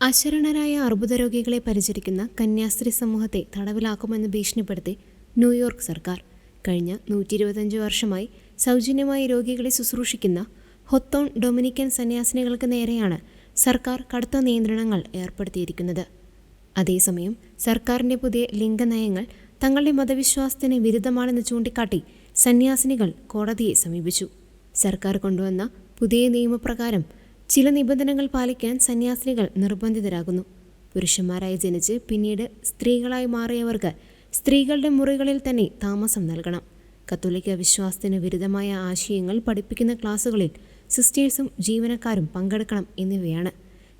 അശരണരായ അർബുദ രോഗികളെ പരിചരിക്കുന്ന കന്യാസ്ത്രീ സമൂഹത്തെ തടവിലാക്കുമെന്ന് ഭീഷണിപ്പെടുത്തി ന്യൂയോർക്ക് സർക്കാർ. കഴിഞ്ഞ 125 വർഷമായി സൗജന്യമായി രോഗികളെ ശുശ്രൂഷിക്കുന്ന ഹൊത്തോൺ ഡൊമിനിക്കൻ സന്യാസിനികൾക്ക് നേരെയാണ് സർക്കാർ കടുത്ത നിയന്ത്രണങ്ങൾ ഏർപ്പെടുത്തിയിരിക്കുന്നത്. അതേസമയം സർക്കാരിന്റെ പുതിയ ലിംഗനയങ്ങൾ തങ്ങളുടെ മതവിശ്വാസത്തിന് വിരുദ്ധമാണെന്ന് ചൂണ്ടിക്കാട്ടി സന്യാസിനികൾ കോടതിയെ സമീപിച്ചു. സർക്കാർ കൊണ്ടുവന്ന പുതിയ നിയമപ്രകാരം ചില നിബന്ധനകൾ പാലിക്കാൻ സന്യാസിനികൾ നിർബന്ധിതരാകുന്നു. പുരുഷന്മാരായി ജനിച്ച് പിന്നീട് സ്ത്രീകളായി മാറിയവർക്ക് സ്ത്രീകളുടെ മുറികളിൽ തന്നെ താമസം നൽകണം. കത്തോലിക്ക വിശ്വാസത്തിന് വിരുദ്ധമായ ആശയങ്ങൾ പഠിപ്പിക്കുന്ന ക്ലാസുകളിൽ സിസ്റ്റേഴ്സും ജീവനക്കാരും പങ്കെടുക്കണം എന്നിവയാണ്.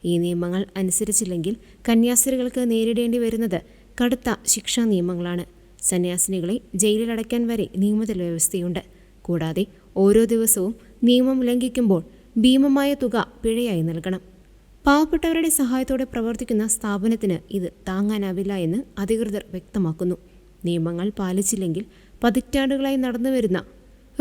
ഈ നിയമങ്ങൾ അനുസരിച്ചില്ലെങ്കിൽ കന്യാസ്ത്രീകൾക്ക് നേരിടേണ്ടി വരുന്നത് കടുത്ത ശിക്ഷാ നിയമങ്ങളാണ്. സന്യാസിനികളെ ജയിലിലടയ്ക്കാൻ വരെ നിയമത്തിൽ വ്യവസ്ഥയുണ്ട്. കൂടാതെ ഓരോ ദിവസവും നിയമം ലംഘിക്കുമ്പോൾ ഭീമമായ തുക പിഴയായി നൽകണം. പാവപ്പെട്ടവരുടെ സഹായത്തോടെ പ്രവർത്തിക്കുന്ന സ്ഥാപനത്തിന് ഇത് താങ്ങാനാവില്ല എന്ന് അധികൃതർ വ്യക്തമാക്കുന്നു. നിയമങ്ങൾ പാലിച്ചില്ലെങ്കിൽ പതിറ്റാണ്ടുകളായി നടന്നുവരുന്ന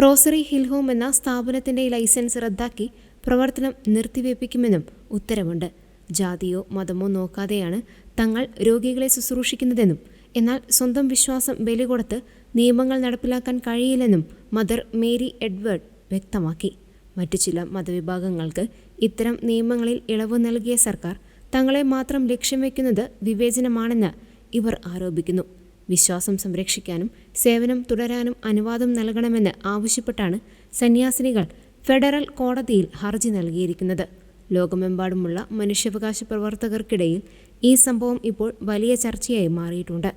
റോസറി ഹിൽ ഹോം എന്ന സ്ഥാപനത്തിന്റെ ലൈസൻസ് റദ്ദാക്കി പ്രവർത്തനം നിർത്തിവെപ്പിക്കുമെന്നും ഉത്തരവുണ്ട്. ജാതിയോ മതമോ നോക്കാതെയാണ് തങ്ങൾ രോഗികളെ ശുശ്രൂഷിക്കുന്നതെന്നും എന്നാൽ സ്വന്തം വിശ്വാസം ബലികൊടുത്ത് നിയമങ്ങൾ നടപ്പിലാക്കാൻ കഴിയില്ലെന്നും മദർ മേരി എഡ്വേർഡ് വ്യക്തമാക്കി. മറ്റു ചില മതവിഭാഗങ്ങൾക്ക് ഇത്തരം നിയമങ്ങളിൽ ഇളവ് നൽകിയ സർക്കാർ തങ്ങളെ മാത്രം ലക്ഷ്യം വയ്ക്കുന്നത് വിവേചനമാണെന്ന് ഇവർ ആരോപിക്കുന്നു. വിശ്വാസം സംരക്ഷിക്കാനും സേവനം തുടരാനും അനുവാദം നൽകണമെന്ന് ആവശ്യപ്പെട്ടാണ് സന്യാസിനികൾ ഫെഡറൽ കോടതിയിൽ ഹർജി നൽകിയിരിക്കുന്നത്. ലോകമെമ്പാടുമുള്ള മനുഷ്യാവകാശ പ്രവർത്തകർക്കിടയിൽ ഈ സംഭവം ഇപ്പോൾ വലിയ ചർച്ചയായി മാറിയിട്ടുണ്ട്.